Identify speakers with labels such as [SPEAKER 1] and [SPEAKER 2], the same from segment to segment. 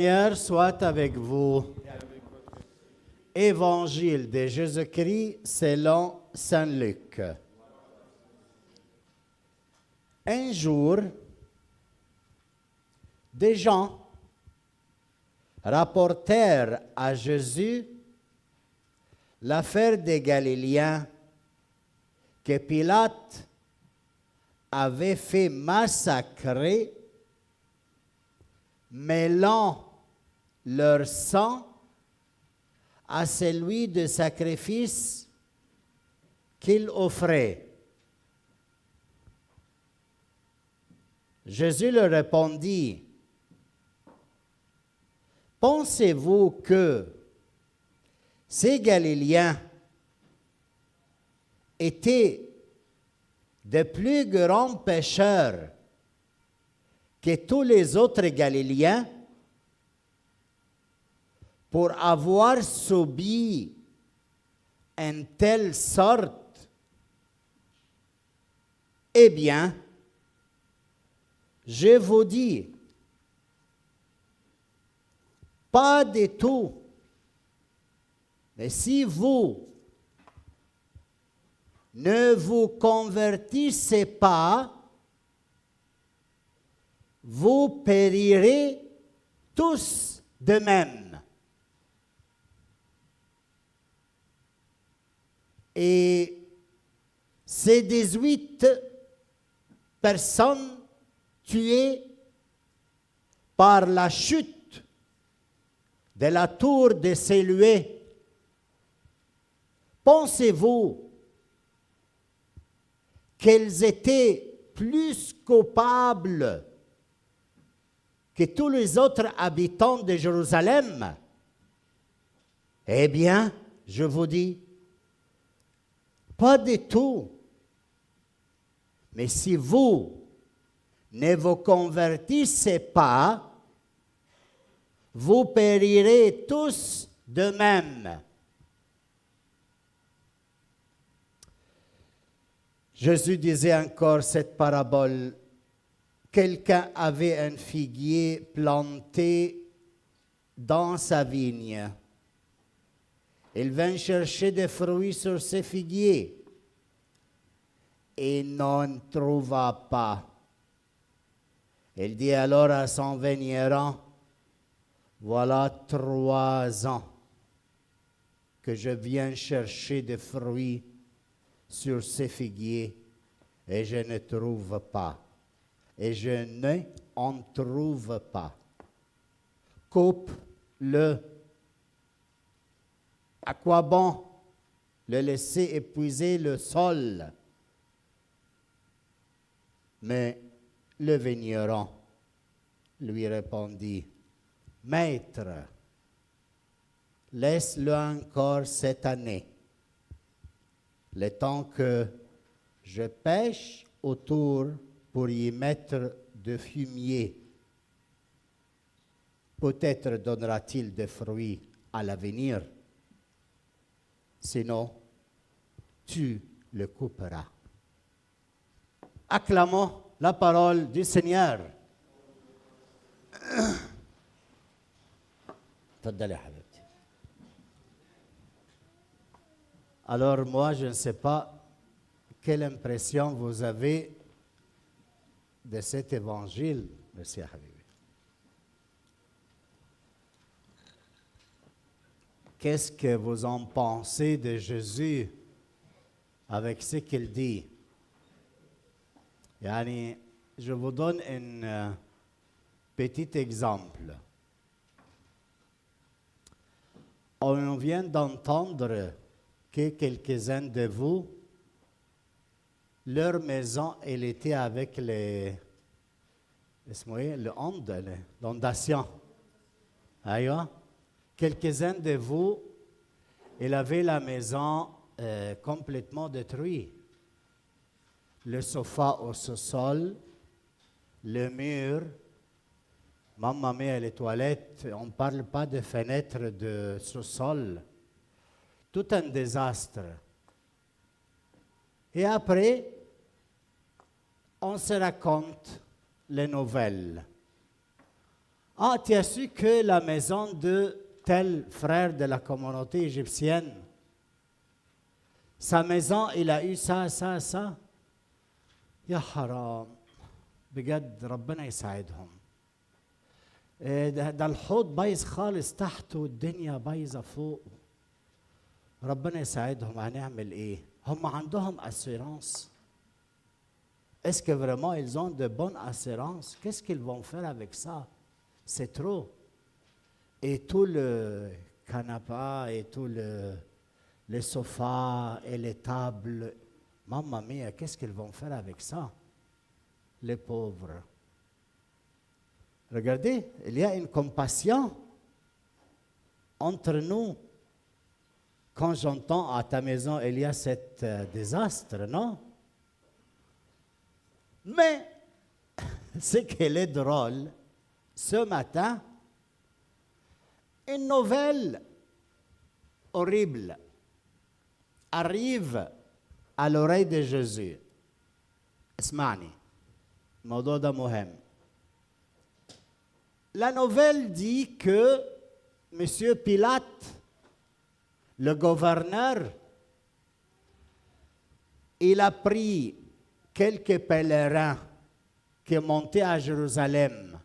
[SPEAKER 1] Seigneur soit avec vous. Évangile de Jésus-Christ selon Saint Luc. Un jour, des gens rapportèrent à Jésus l'affaire des Galiléens que Pilate avait fait massacrer, mêlant leur sang à celui de sacrifice qu'il offrait. Jésus leur répondit, « Pensez-vous que ces Galiléens étaient de plus grands pécheurs que tous les autres Galiléens pour avoir subi une telle sorte? Eh bien, je vous dis, pas du tout. Mais si vous ne vous convertissez pas, vous périrez tous de même. Et ces 18 personnes tuées par la chute de la tour de Siloé, pensez-vous qu'elles étaient plus coupables que tous les autres habitants de Jérusalem? Eh bien, je vous dis, pas du tout. Mais si vous ne vous convertissez pas, vous périrez tous de même. Jésus disait encore cette parabole. Quelqu'un avait un figuier planté dans sa vigne. Il vint chercher des fruits sur ce figuier et n'en trouva pas. Il dit alors à son vigneron, « Voilà 3 ans que je viens chercher des fruits sur ce figuier et je ne trouve pas. Et je ne en trouve pas. Coupe-le. À quoi bon le laisser épuiser le sol? » Mais le vigneron lui répondit, « Maître, laisse-le encore cette année, le temps que je pêche autour pour y mettre de fumier. Peut-être donnera-t-il des fruits à l'avenir. Sinon, tu le couperas. » Acclamons la parole du Seigneur. Alors moi, je ne sais pas quelle impression vous avez de cet évangile, Monsieur Habibi. Qu'est-ce que vous en pensez de Jésus avec ce qu'il dit? Yani, je vous donne un petit exemple. On vient d'entendre que quelques-uns de vous, leur maison, elle était avec l'inondation. Quelques-uns de vous, ils avaient la maison complètement détruite. Le sofa au sous-sol, le mur, maman mia, les toilettes, on ne parle pas de fenêtres de sous-sol. Tout un désastre. Et après, on se raconte les nouvelles. Ah, tu as su que la maison de tel frère de la communauté égyptienne, sa maison, il a eu ça, ça, ça. يا حرام بجد ربنا يساعدهم. ده الحوض بايظ خالص تحت والدنيا بايظه فوق. ربنا يساعدهم. هنعمل ايه؟ هم عندهم assurance. Est-ce que vraiment ils ont de bonnes assurances? Qu'est-ce qu'ils vont faire avec ça? C'est trop. Et tout le canapé et tout les sofas et les tables, mamma mia, qu'est-ce qu'ils vont faire avec ça? Les pauvres. Regardez, il y a une compassion entre nous. Quand j'entends à ta maison, il y a cet désastre, non? Mais, ce qu'elle est drôle, ce matin, une nouvelle horrible arrive à l'oreille de Jésus. اسمعني الموضوع ده مهم. La nouvelle dit que M. Pilate, le gouverneur, il a pris quelques pèlerins qui montaient à Jérusalem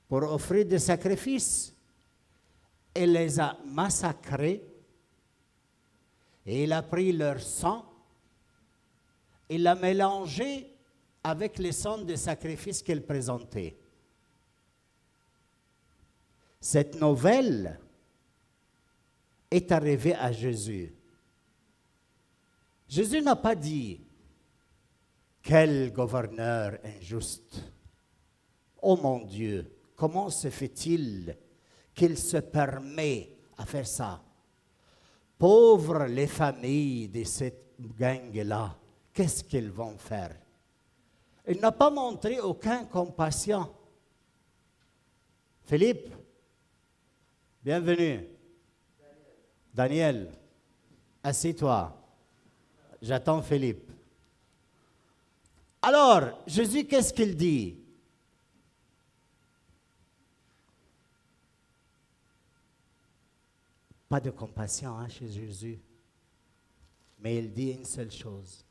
[SPEAKER 1] pour offrir des sacrifices et les a massacrés. Et il a pris leur sang, il l'a mélangé avec le sang des sacrifices qu'il présentait. Cette nouvelle est arrivée à Jésus. Jésus n'a pas dit « Quel gouverneur injuste! Oh mon Dieu, comment se fait-il qu'il se permet à faire ça? Pauvres les familles de cette gang-là, qu'est-ce qu'ils vont faire? » Il n'a pas montré aucune compassion. Philippe, bienvenue. Daniel, assieds-toi. J'attends Philippe. Alors, Jésus, qu'est-ce qu'il dit? Pas de compassion chez Jésus. Mais il dit une seule chose.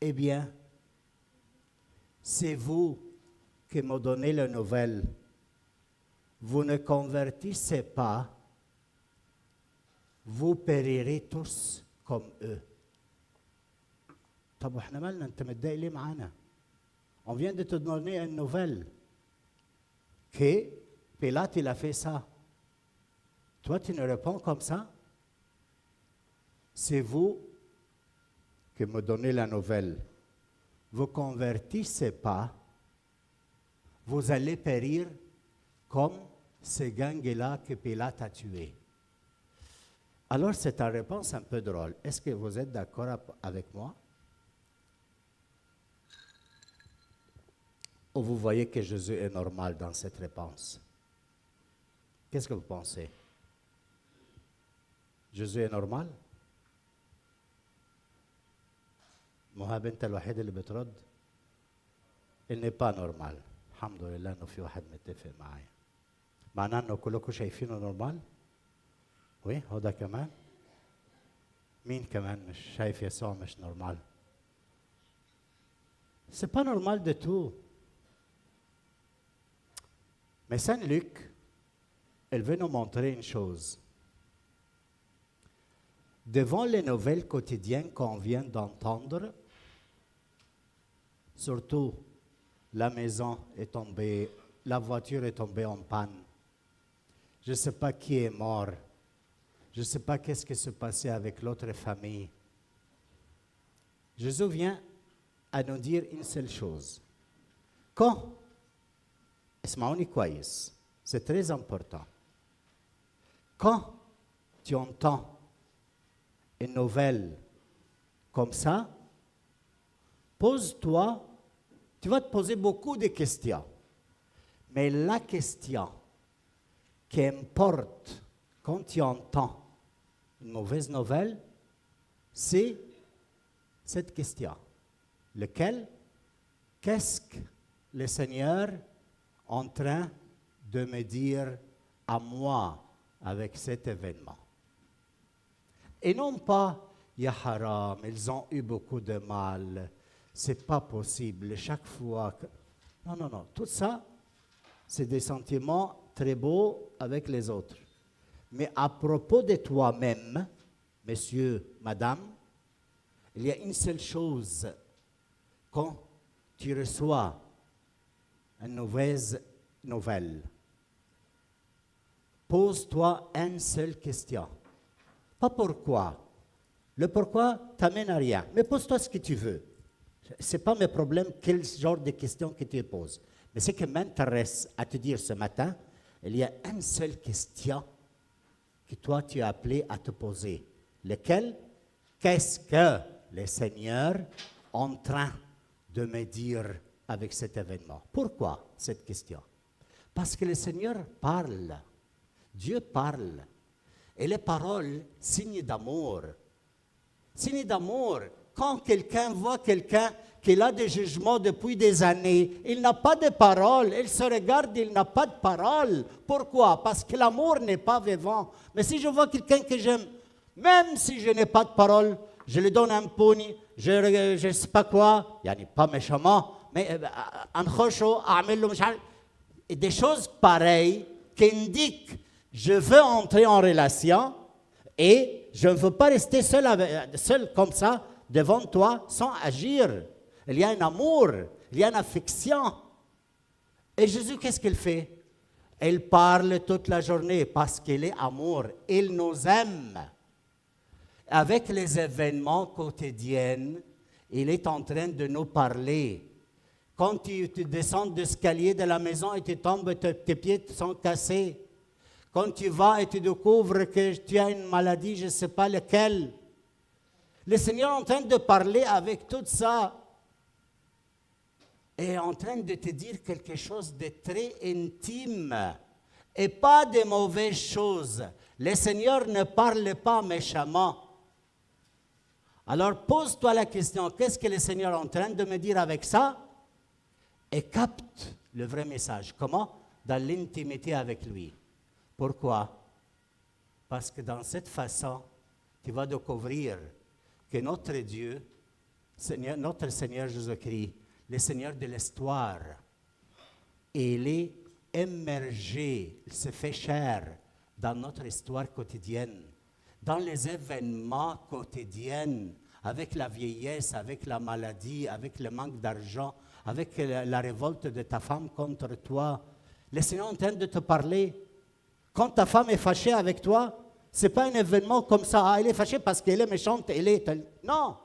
[SPEAKER 1] Eh bien, c'est vous qui me donnez la nouvelle. Vous ne convertissez pas, vous périrez tous comme eux. طب واحنا مالنا انت متضايق ليه معانا؟ On vient de te donner une nouvelle que Pilate il a fait ça. Toi tu ne réponds comme ça? C'est vous qui me donnez la nouvelle. Vous ne convertissez pas, vous allez périr comme ces gangs-là que Pilate a tués. Alors c'est une réponse un peu drôle. Est-ce que vous êtes d'accord avec moi? Ou vous voyez que Jésus est normal dans cette réponse? Qu'est-ce que vous pensez? Jésus est normal? مهاب انت الوحيد اللي بترد. Il n'est pas normal. الحمد لله انه في واحد متفق معايا. معناه انه كلكم شايفينه نورمال؟ وي هو ده كمان؟ مين كمان مش شايف يسوع مش نورمال؟ C'est pas normal du tout. Mais Saint Luc, elle veut nous montrer une chose. Devant les nouvelles quotidiennes qu'on vient d'entendre, surtout la maison est tombée, la voiture est tombée en panne, je ne sais pas qui est mort, je ne sais pas qu'est-ce qui s'est passé avec l'autre famille. Jésus vient à nous dire une seule chose. Quand, اسمعوني كويس, c'est très important. Quand tu entends une nouvelle comme ça, pose-toi, tu vas te poser beaucoup de questions. Mais la question qui importe quand tu entends une mauvaise nouvelle, c'est cette question. Lequel? Qu'est-ce que le Seigneur en train de me dire à moi avec cet événement? Et non pas, ya haram, ils ont eu beaucoup de mal, c'est pas possible, chaque fois que... Non, non, non, tout ça, c'est des sentiments très beaux avec les autres. Mais à propos de toi-même, monsieur, madame, il y a une seule chose. Quand tu reçois une mauvaise nouvelle, pose-toi une seule question. Pas pourquoi. Le pourquoi t'amène à rien. Mais pose-toi ce que tu veux. Ce n'est pas mes problèmes quel genre de questions que tu poses. Mais ce qui m'intéresse à te dire ce matin, il y a une seule question que toi tu es appelé à te poser. Lequel? Qu'est-ce que le Seigneur est en train de me dire avec cet événement? Pourquoi cette question? Parce que le Seigneur parle. Dieu parle. Et les paroles, signe d'amour. Signe d'amour. Quand quelqu'un voit quelqu'un qui a des jugements depuis des années, il n'a pas de parole, il se regarde, il n'a pas de parole. Pourquoi? Parce que l'amour n'est pas vivant. Mais si je vois quelqu'un que j'aime, même si je n'ai pas de parole, je lui donne un pony, je ne sais pas quoi, il n'y a pas méchamment, mais un chocho, des choses pareilles qui indiquent je veux entrer en relation et je ne veux pas rester seul comme ça devant toi sans agir. Il y a un amour, il y a une affection. Et Jésus, qu'est-ce qu'il fait? Il parle toute la journée parce qu'il est amour. Il nous aime. Avec les événements quotidiens, il est en train de nous parler. Quand tu descends l'escalier de la maison et tu tombes, tes pieds sont cassés. Quand tu vas et tu découvres que tu as une maladie, je ne sais pas laquelle. Le Seigneur est en train de parler avec tout ça. Et est en train de te dire quelque chose de très intime. Et pas de mauvaises choses. Le Seigneur ne parle pas méchamment. Alors pose-toi la question, qu'est-ce que le Seigneur est en train de me dire avec ça? Et capte le vrai message. Comment? Dans l'intimité avec lui. Pourquoi? Parce que dans cette façon, tu vas découvrir que notre Dieu, notre Seigneur Jésus-Christ, le Seigneur de l'histoire, il est émergé, il se fait chair dans notre histoire quotidienne, dans les événements quotidiens, avec la vieillesse, avec la maladie, avec le manque d'argent, avec la révolte de ta femme contre toi. Le Seigneur est en train de te parler. Quand ta femme est fâchée avec toi, ce n'est pas un événement comme ça. Ah, elle est fâchée parce qu'elle est méchante. Non.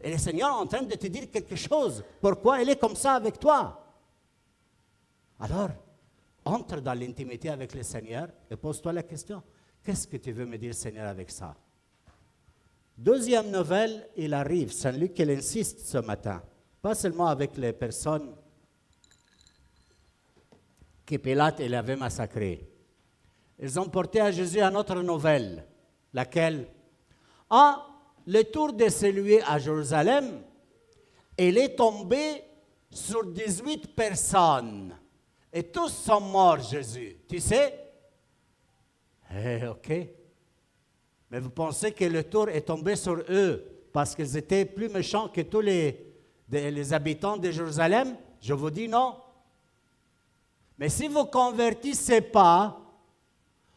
[SPEAKER 1] Et le Seigneur est en train de te dire quelque chose. Pourquoi elle est comme ça avec toi? Alors, entre dans l'intimité avec le Seigneur et pose-toi la question. Qu'est-ce que tu veux me dire, Seigneur, avec ça? Deuxième nouvelle, il arrive. Saint-Luc, il insiste ce matin. Pas seulement avec les personnes que Pilate il avait massacrées. Ils ont porté à Jésus une autre nouvelle. Laquelle? Ah, le tour de celui à Jérusalem, il est tombé sur 18 personnes. Et tous sont morts, Jésus. Tu sais? OK. Mais vous pensez que le tour est tombé sur eux parce qu'ils étaient plus méchants que tous les habitants de Jérusalem? Je vous dis non. Mais si vous ne convertissez pas,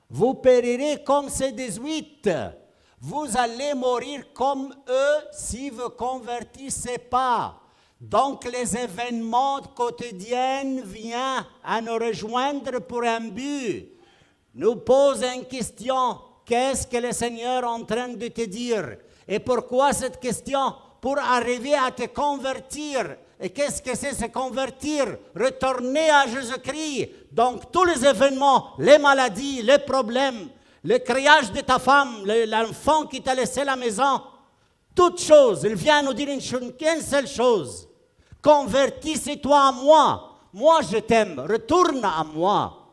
[SPEAKER 1] vous périrez comme ces 18. Vous allez mourir comme eux si vous ne convertissez pas. Donc les événements quotidiens viennent à nous rejoindre pour un but. Nous posent une question. Qu'est-ce que le Seigneur est en train de te dire? Et pourquoi cette question? Pour arriver à te convertir. Et qu'est-ce que c'est se convertir? Retourner à Jésus-Christ. Donc tous les événements, les maladies, les problèmes, le criage de ta femme, l'enfant qui t'a laissé la maison, toutes choses, il vient nous dire une seule chose. Convertissez-toi à moi. Moi, je t'aime. Retourne à moi.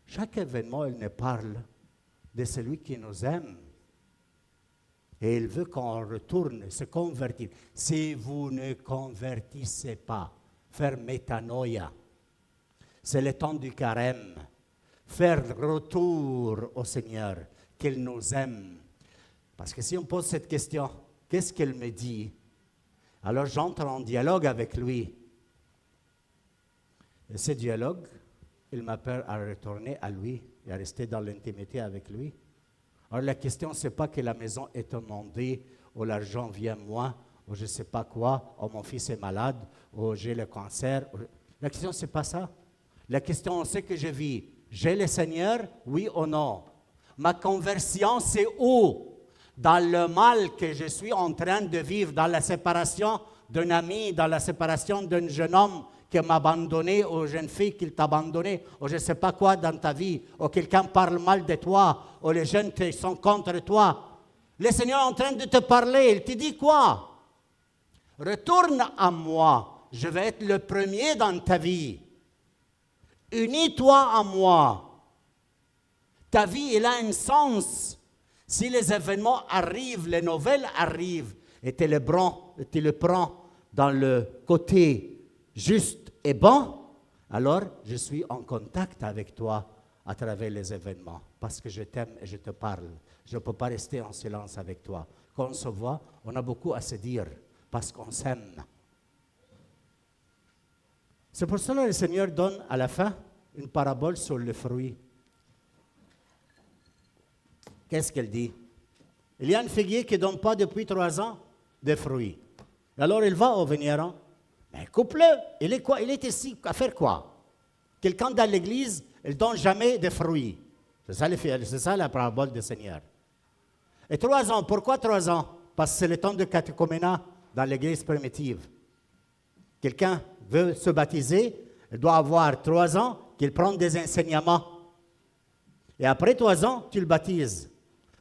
[SPEAKER 1] Chaque événement, il nous parle de celui qui nous aime. Et il veut qu'on retourne, se convertir. Si vous ne convertissez pas, faire métanoïa, C'est le temps du carême. Faire retour au Seigneur, qu'il nous aime. Parce que si on pose cette question, qu'est-ce qu'il me dit? Alors j'entre en dialogue avec lui. Et ce dialogue, il m'appelle à retourner à lui et à rester dans l'intimité avec lui. Alors la question, ce n'est pas que la maison est inondée, ou l'argent vient moi, ou je ne sais pas quoi, ou mon fils est malade, ou j'ai le cancer. La question, ce n'est pas ça. La question, c'est que je vis. J'ai le Seigneur, oui ou non? Ma conversion, c'est où? Dans le mal que je suis en train de vivre, dans la séparation d'un ami, dans la séparation d'un jeune homme qui m'a abandonné, ou jeune fille qui t'a abandonné, ou je ne sais pas quoi dans ta vie, ou quelqu'un parle mal de toi, ou les jeunes sont contre toi. Le Seigneur est en train de te parler, il te dit quoi? Retourne à moi, je vais être le premier dans ta vie. Unis-toi à moi. Ta vie, elle a un sens. Si les événements arrivent, les nouvelles arrivent, et tu le prends dans le côté juste et bon, alors je suis en contact avec toi à travers les événements, parce que je t'aime et je te parle. Je ne peux pas rester en silence avec toi. Quand on se voit, on a beaucoup à se dire, parce qu'on s'aime. C'est pour cela que le Seigneur donne à la fin une parabole sur le fruit. Qu'est-ce qu'elle dit? Il y a un figuier qui ne donne pas depuis 3 ans de fruits. Alors il va au vigneron. Mais coupe-le. Il est quoi? Il est ici à faire quoi? Quelqu'un dans l'église, il ne donne jamais de fruits. C'est ça la parabole du Seigneur. Et 3 ans, pourquoi 3 ans? Parce que c'est le temps de catéchuménat dans l'église primitive. Quelqu'un veut se baptiser, il doit avoir 3 ans qu'il prenne des enseignements. Et après 3 ans, tu le baptises.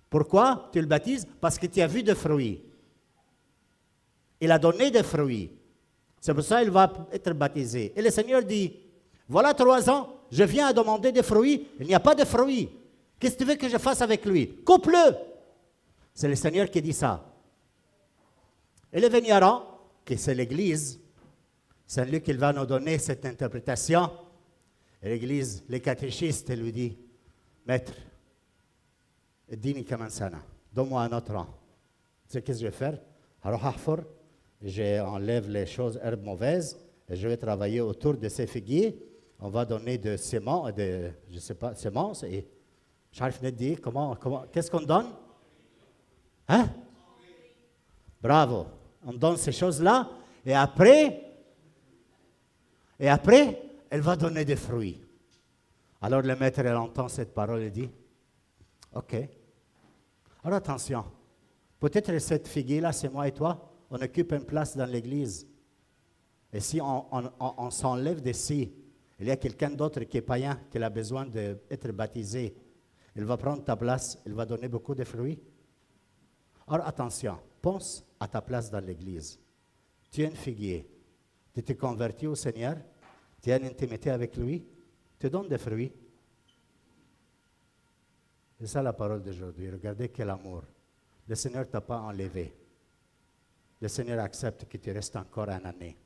[SPEAKER 1] Pourquoi tu le baptises? Parce que tu as vu des fruits. Il a donné des fruits. C'est pour ça qu'il va être baptisé. Et le Seigneur dit, voilà 3 ans, je viens à demander des fruits, il n'y a pas de fruits. Qu'est-ce que tu veux que je fasse avec lui? Coupe-le! C'est le Seigneur qui dit ça. Et le vigneron, qui c'est l'Église, c'est lui qui va nous donner cette interprétation. Et l'Église, les catéchistes, lui dit, Maître, dini kamansana, donne-moi un autre an. Tu sais qu'est-ce que je vais faire? Alors, j'enlève les choses, herbes mauvaises, et je vais travailler autour de ces figuiers. On va donner de semences, je ne sais pas, semences, et j'arrive à dire qu'est-ce qu'on donne? Hein? Bravo. On donne ces choses-là, et après, elle va donner des fruits. Alors le maître, elle entend cette parole et dit, OK. Alors attention, peut-être cette figuier-là, c'est moi et toi, on occupe une place dans l'église. Et si on s'enlève d'ici, il y a quelqu'un d'autre qui est païen, qui a besoin d'être baptisé, il va prendre ta place, il va donner beaucoup de fruits. Alors attention, pense à ta place dans l'église. Tu es un figuier, tu t'es converti au Seigneur, tu as une intimité avec lui, tu donnes des fruits. C'est ça la parole d'aujourd'hui. Regardez quel amour. Le Seigneur ne t'a pas enlevé. Le Seigneur accepte que tu restes encore une année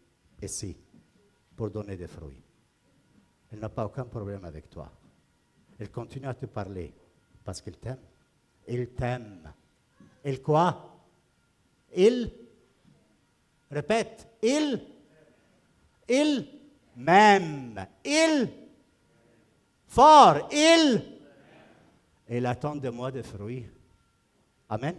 [SPEAKER 1] ici pour donner des fruits. Il n'a pas aucun problème avec toi. Il continue à te parler parce qu'il t'aime. Il t'aime. Il quoi? Il, répète, il m'aime. Fort, il attend de moi des fruits. Amen.